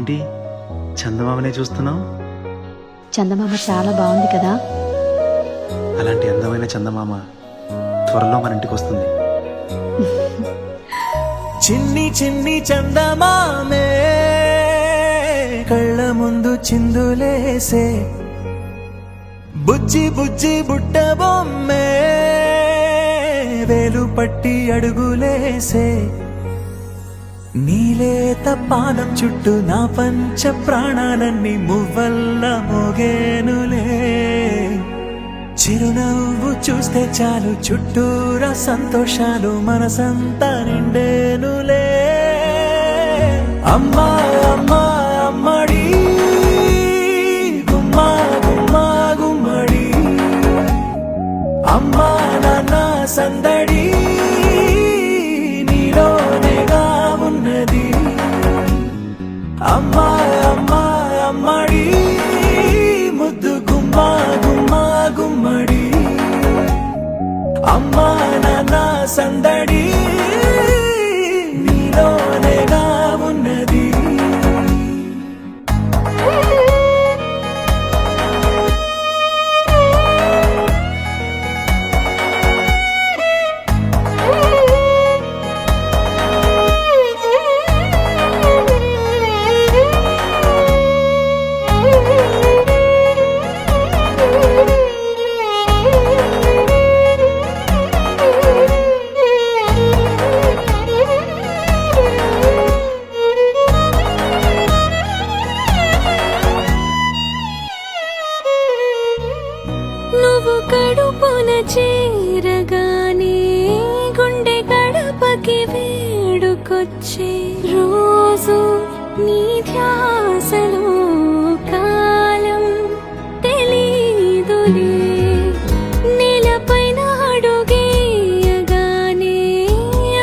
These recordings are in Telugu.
ఏంటి చందమామనే చూస్తున్నావు? చందమామ చాలా బాగుంది కదా. అలాంటి అందమైన చందమామ త్వరలో మన ఇంటికి వస్తుంది. చిన్ని చిన్ని చందమామే కళ్ళ ముందు చిందులేసే, బుజ్జి బుజ్జి బుట్ట బొమ్మే వేలు పట్టి అడుగులేసే, నీలేత పాదం చుట్టూ నా పంచ ప్రాణాలన్నీ మువ్వల్ల మోగేనులే. చిరునవ్వు చూస్తే చాలు చుట్టూరా సంతోషాలు మనసంతా నిండేనులే. అమ్మా అమ్మా అమ్మడి గుమ్మా గుమ్మా గుమ్మడి, అమ్మా నాన్న సందడి నీలోనేగా ఉన్నది. అమ్మా అమ్మా అమ్మడి ముద్దు గుమ్మా గుమ్మా గుమ్మడి, అమ్మా నాన్న సందడి నీలోనేగా ఉన్నది. నువ్వు కడుపున చేరగానే గుండె గడపకి వేడుకొచ్చే, రోజు నీ ధ్యాసలో కాలం తెలీదులే. నేలపైన అడుగేయగానే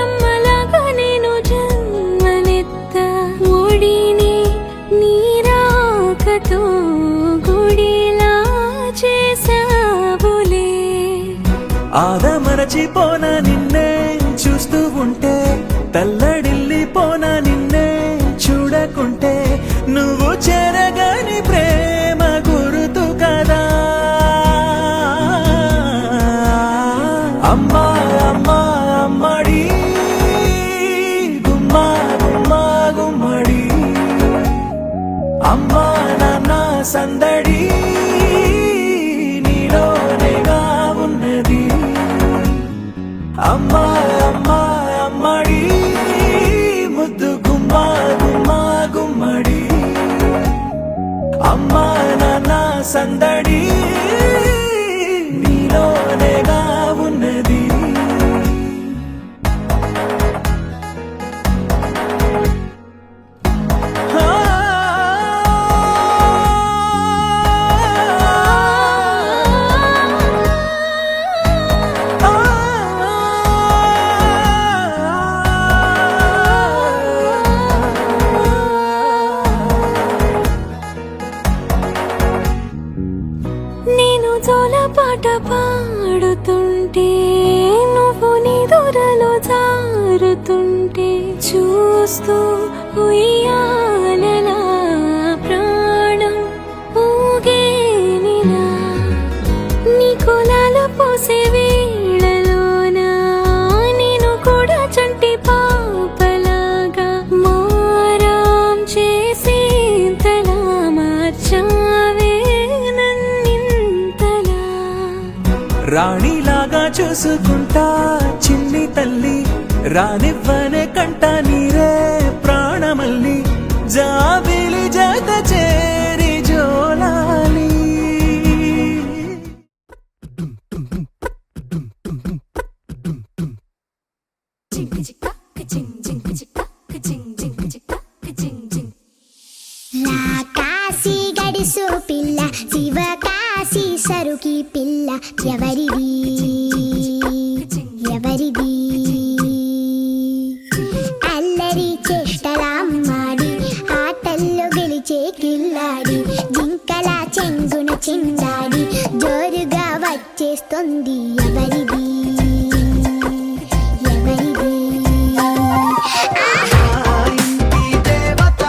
అమ్మలాగా నేను జన్మనెత్త, ఒడిని నీ రాకతో గుడిలా చేసావులే. ఆదమరచిపోన నిన్నే చూస్తూ ఉంటే, తల్లడిల్లిపోన నిన్నే చూడకుంటే, నువ్వు చెరగని ప్రేమ గురుతు కదా. అమ్మా అమ్మా అమ్మడి గుమ్మా గుమ్మా గుమ్మడి, అమ్మా నాన్న సందడి నీలోనేగా ఉన్నది. అమ్మా అమ్మా అమ్మడి ముద్దు గుమ్మా గుమ్మా గుమ్మడి, అమ్మా నాన్న సందడి నీలోనేగా ఉన్నది. నేను జోలపాట పాడుతుంటే, నువ్వు నీ దూరలో జారుతుంటే, చూస్తూ ఉయ్యాలలా ప్రాణం ఊగేనిలా. నీ కులాలు పోసే వేళలోనా నేను కూడా చంటి పాపలాగా మారాం చేసేంతలా మార్చావే నన్నింతలా. రాణిలాగా చూసుకుంటా చిన్ని తల్లి, రానివ్వనే కంట నీరే ప్రాణమల్లి, జాబిలి జత చేరి జోలాలి. కాశీ గడిసు పిల్ల, శివ కాశీ సరుకి పిల్ల, ఎవరిది ఎవరిది? అల్లరి చేష్టలామ్మాడి, ఆటల్లో గెలిచే కిల్లాడి, జింకల చెంగున చిందాడి, జోరుగా వచ్చేస్తుంది ఎవరిది ఎవరిది? ఇంటి దేవత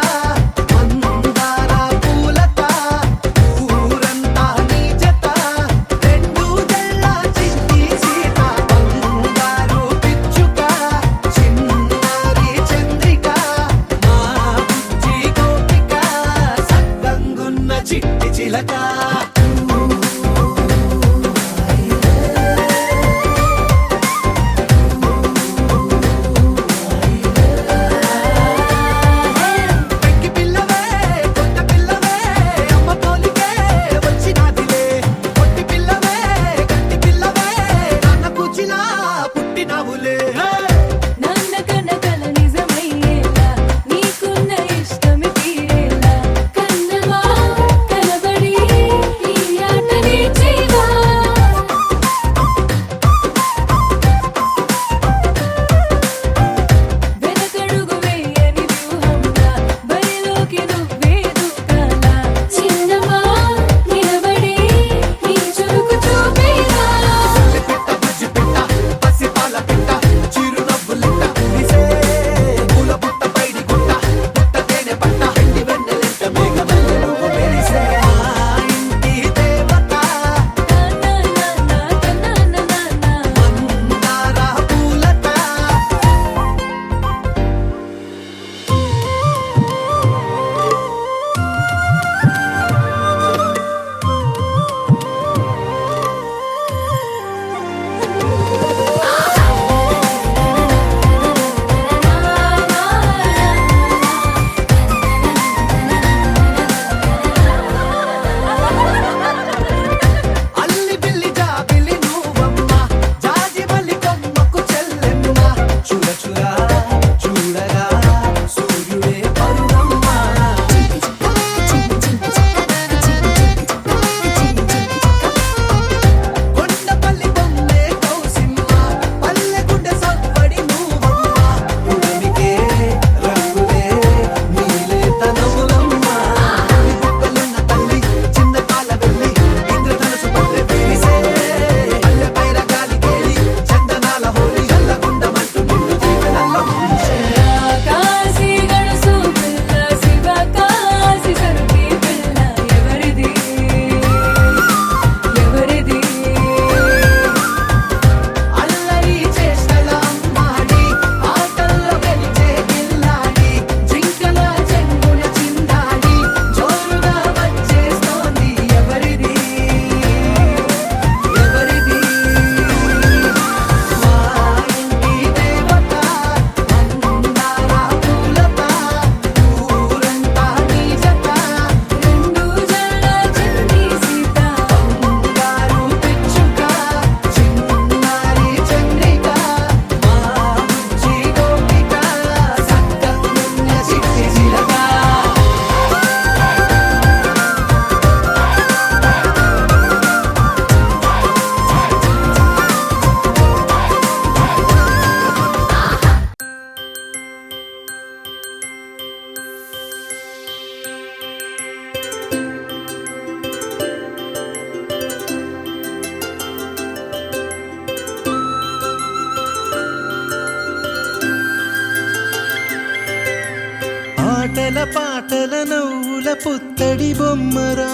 ఆటల పాటల నవ్వుల పుత్తడి బొమ్మరా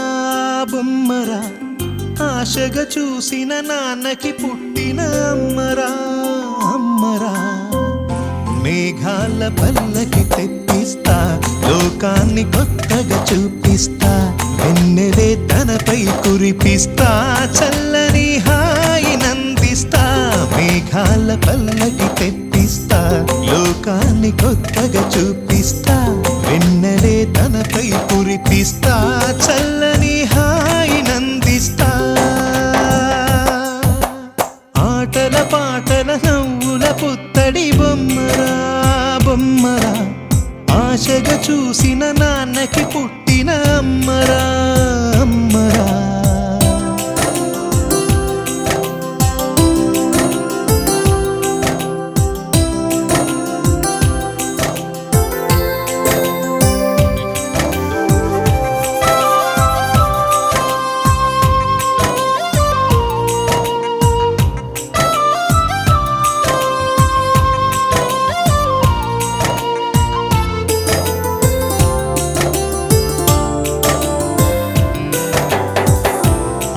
బొమ్మరా ఆశగా చూసిన నాన్నకి పుట్టిన అమ్మరా అమ్మరా మేఘాల పల్లకి తెప్పిస్తా లోకాన్ని కొత్తగా చూపిస్తా వెన్నెలే తనపై కురిపిస్తా చల్లని హాయి నందిస్తా మేఘాల పల్లకి తెప్పిస్తా లోకాన్ని కొత్తగా చూపిస్తా వెన్నెలే తనపై కురిపిస్తా చల్లని హాయి నందిస్తా ఆటల పాటల నవ్వుల పుత్తడి బొమ్మరా బొమ్మరా ఆశగా చూసిన నాన్నకి పుట్టిన అమ్మరా అమ్మరా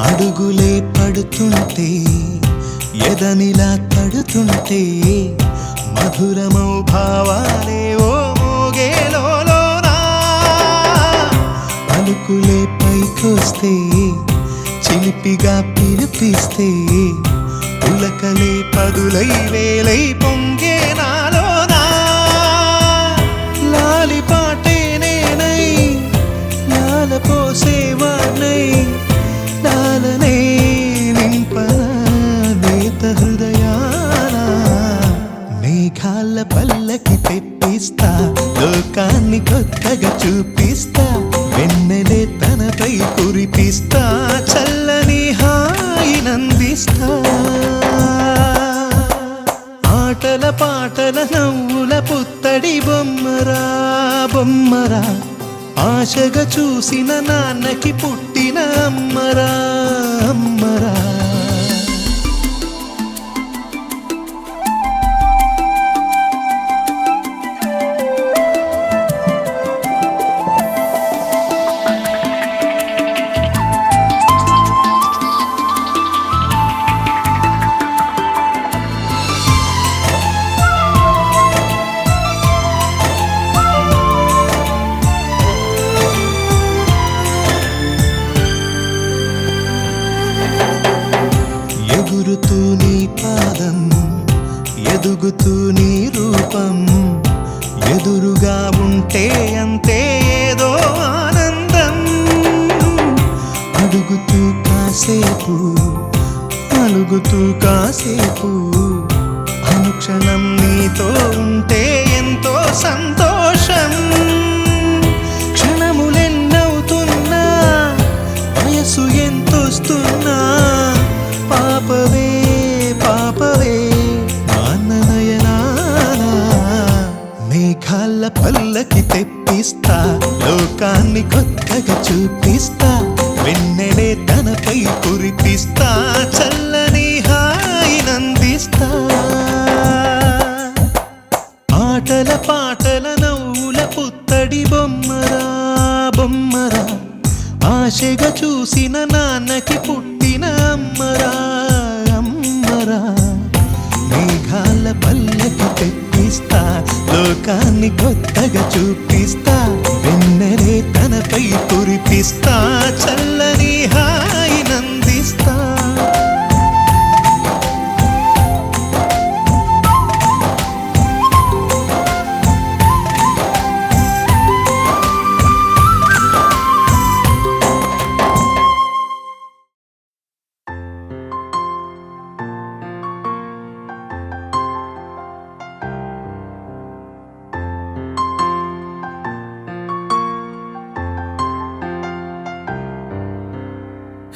అడుగులే పడుతుంటే ఎదనిలా తడుతుంటే మధురమౌ భావాలే ఓ మోగేలోనా పలుకులే పైకొస్తే చిలిపిగా పిలిపిస్తే పులకలే పదులై వేలై పొంగే నాలోనా లాలి పాటే నేనై లాల పోసేవాణ్ణై లాలనే నింపనా నేత హృదయాన మేఘాల పల్లకి తెప్పిస్తా లోకాన్ని కొత్తగా చూపిస్తా వెన్నెలే తనపై కురిపిస్తా చల్లని హాయి నందిస్తా ఆటల పాటల నవ్వుల పుత్తడి బొమ్మరా బొమ్మరా ఆశగా చూసిన నాన్నకి పుట్టిన అమ్మరా అమ్మరా ఎగురుతూ నీ పాదం ఎదుగుతూ నీ రూపం ఎదురుగా ఉంటే అంతే ఏదో ఆనందం అడుగుతూ కాసేపు అలుగుతూ కాసేపు అనుక్షణం నీతో ఉంటే ఎంతో సంతోషం క్షణములెన్నవుతున్నా వయసు ఎంతొస్తున్నా పాపవే పాపవే నాన్ననయనానా మేఘాల పల్లకి తెప్పిస్తా లోకాన్ని కొత్తగా చూపిస్తా వెన్నెలే తనపై కురిపిస్తా చల్లని హాయి నందిస్తా ఆటల పాటల నవ్వుల పుత్తడి బొమ్మరా బొమ్మరా ఆశగా చూసిన నాన్నకి పుట్టిన అమ్మరా అమ్మరా మేఘాల పల్లకి తెప్పిస్తా లోకాన్ని కొత్తగా చూపిస్తా వెన్నెలే తనపై కురిపిస్తా చల్లని హాయి నందిస్తా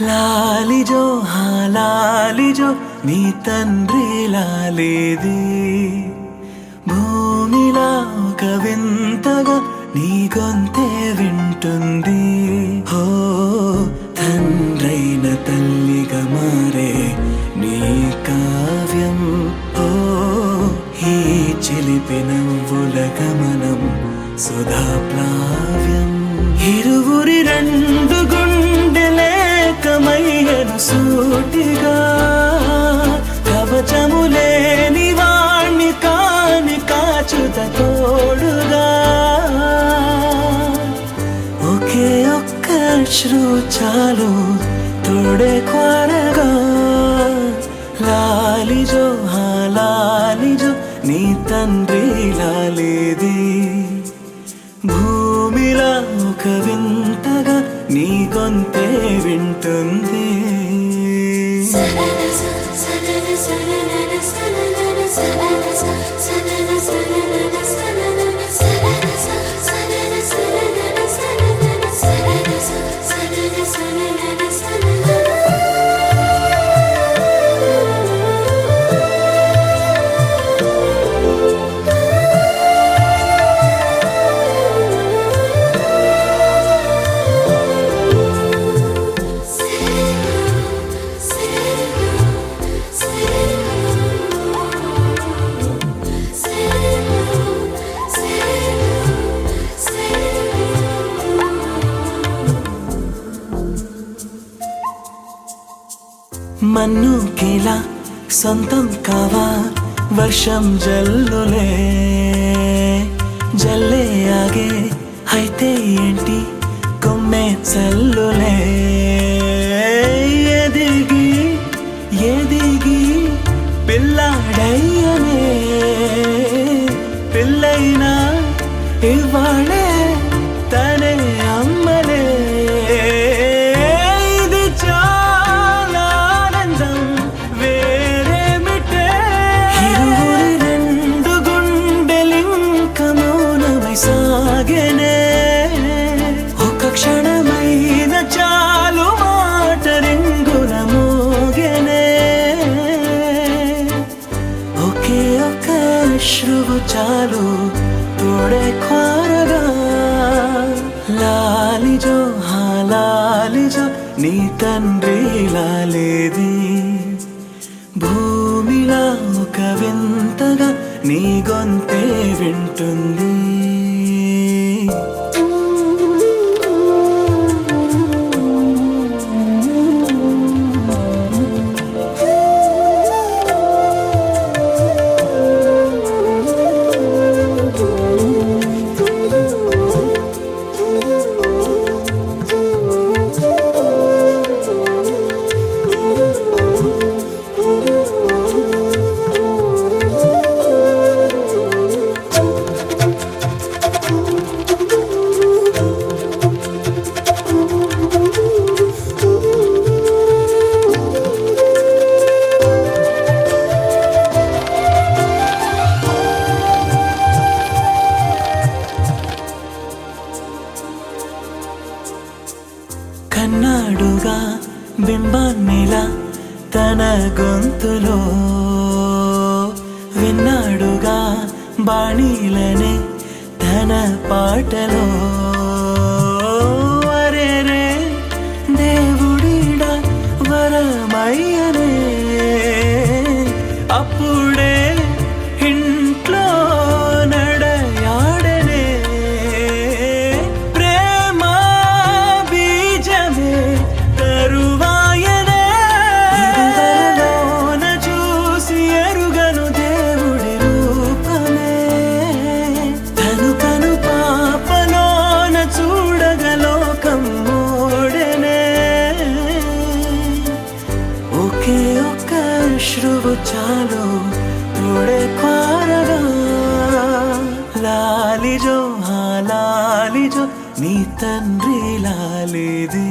లాలిజో లాలిజో నీ తండ్రి లాలేది భూమిలా ఒక వింతగా నీ గొంతే వింటుంది హో తండ్రైన తల్లిగా మారే నీ కావ్యం ఓ ఈ చిలిపి నవ్వుల గమనం సుధాప్లావ్యం ఇరువురి రెండు గుండెలేకమయ్యను సూటిగా కవచము లేని వాణ్ణి కాని కాచుత తోడుగా ఒకే ఒక్క అశ్రు చాలు తోడే క్వారగా లాలిజో హా లాలిజో నీ తండ్రి లాలేది భూమిలా ఒక వింతగా నీ గొంతే వింటుంది మన్నుకేలా సొంతం కావా వర్షం జల్లులే జల్లే ఆగే అయితే ఏంటి కొమ్మే చల్లులే ఎదిగి ఎదిగి పిల్లాడయ్యనే పిల్లైనా ఇవాళే తనే అమ్మలే ఇది చాలా ఆనందం వేరేమిటే ఇరువురి రెండు గుండెలింక మౌనమై సాగెనే ఒక క్షణమైన చాలు మాట రింగున మోగెనే ఒకే ఒక అశ్రువు చాలు తోడే క్వారగా లాలిజో హా లాలిజో నీ తండ్రి లాలేది భూమిలా ఒక వింతగా నీ గొంతే వింటుంది కన్నాడుగా బింబాన్నిలా తన గొంతులో విన్నాడుగా బాణీలనే తన పాటలో అరేరే దేవుడిడా వరమయ్యనే అప్పుడే ఇంట్లో నడయాడనే ప్రేమ బీజమే తరువాయనే ఇరువలోన చూసి ఎరుగను దేవుడి రూపమే తను తను పాపలోన చూడగలోకం మోడెనే ఒకే ఒక్క అశ్రువు చాలు తోడే క్వారగా లాలిజో హా లాలిజో నీ తండ్రి లాలేది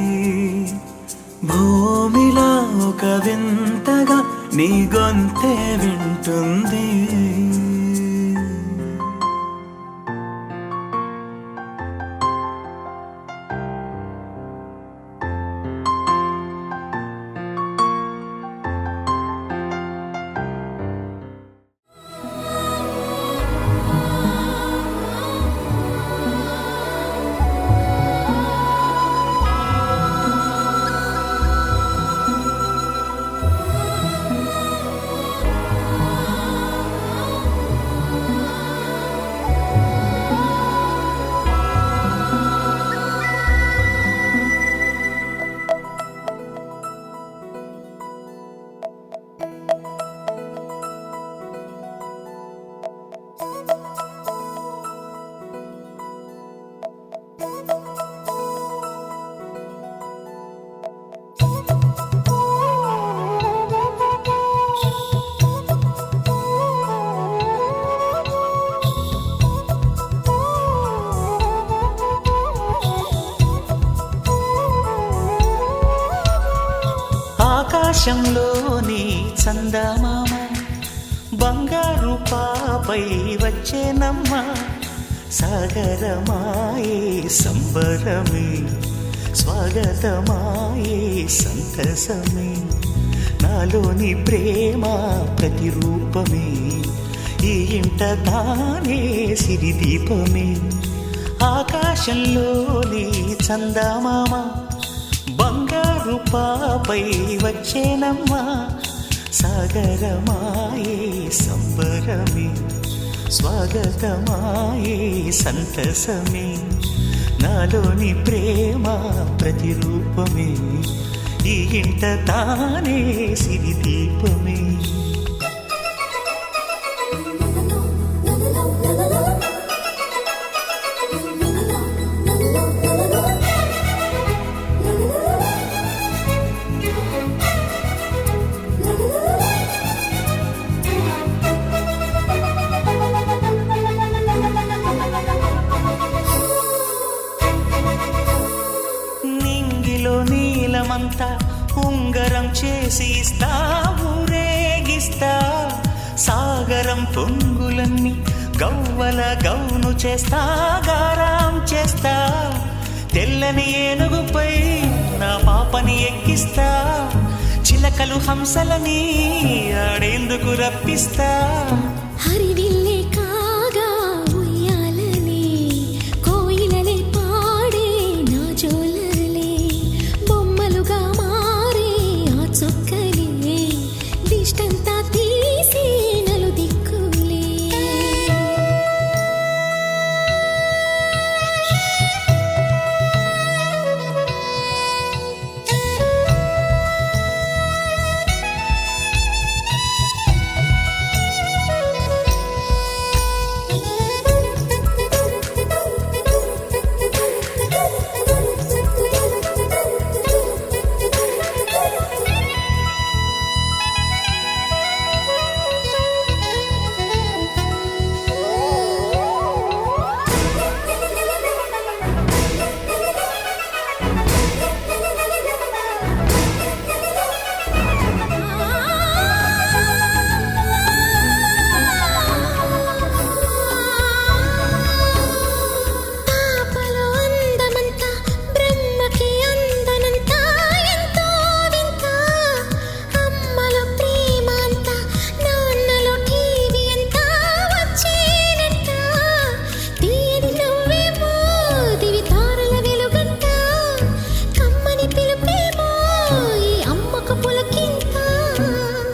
భూమిలా ఒక వింతగా నీ గొంతే వింటుంది చందమామ బంగారు పాపై వచ్చేనమ్మ సాగరమాయే సంబరమే స్వాగతమాయే సంతసమే నాలోని ప్రేమ ప్రతిరూపమే ఈ ఇంట తానే సిరిదీపమే ఆకాశంలోని చందమామ బంగారు పాపై వచ్చేనమ్మా సాగరమాయే సంబరమే స్వాగతమాయే సంతసమే నాలోని ప్రేమ ప్రతిరూపమే ఈ ఇంట తానే సిరిదీపమే నీలమంతా ఉంగరం చేసి ఇస్తా ఊరేగిస్తా సాగరం పొంగులన్నీ గవ్వల గౌను చేస్తా గారాం చేస్తా తెల్లని ఏనుగుపై నా పాపని ఎక్కిస్తా చిలకలు హంసలని ఆడేందుకు రప్పిస్తా హరివిల్లే కాగా ఉయ్యాలనే కోయిలలే పాడే నా జోలలే బొమ్మలుగా మారే ఆ చుక్కలే దిష్టంతా తీసి నలు దిక్కులే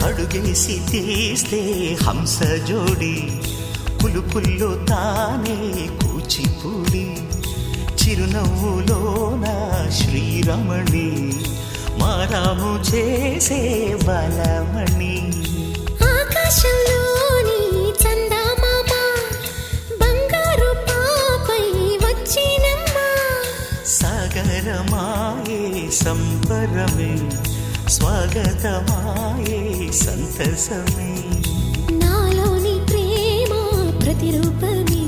అడుగేసి తీస్తే హంస జోడి పులుపుల్లో తానే కూచిపూడి చిరునవ్వులోన శ్రీరమణి మారాము చేసే బలమణి ఆకాశంలోని చందమామ బంగారు పాపై వచ్చినమ్మా సాగరమాయే సంబరమే స్వాగతమాయే సంతసమే నాలోని ప్రేమ ప్రతిరూపమే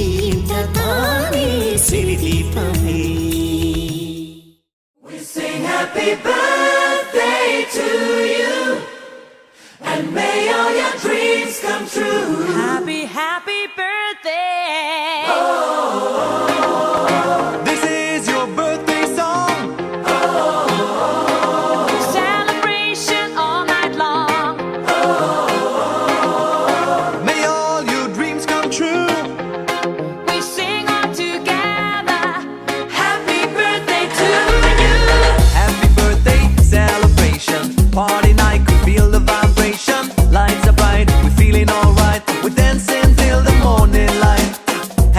ఈ ఇంట తానే సిరిదీపమే Happy birthday to you, and may all your dreams come true. Happy, happy birthday! This is your birthday song. Celebration all night long. May all your dreams come true. We sing all together. Happy birthday to you. Happy birthday celebration. Party night, could feel the vibration. Lights are bright, we're feeling alright. We're dancing till the morning light.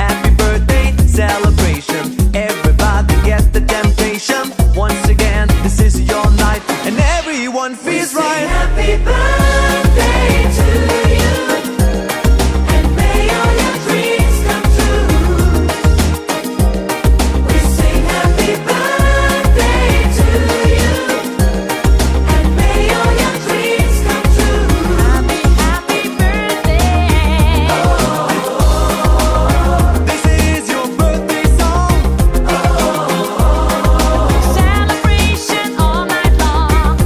Happy birthday celebration. Everybody get the temptation. Once again, this is your night, and everyone feels right. Happy birthday to you, and may all your dreams come true. We sing happy birthday to you, and may all your dreams come true. Happy, happy birthday. This is your birthday song. Celebration all night long.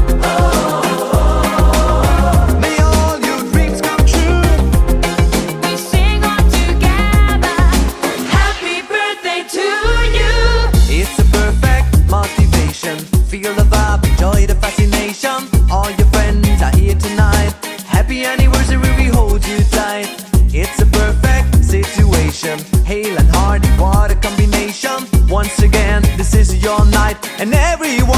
is your night, and everyone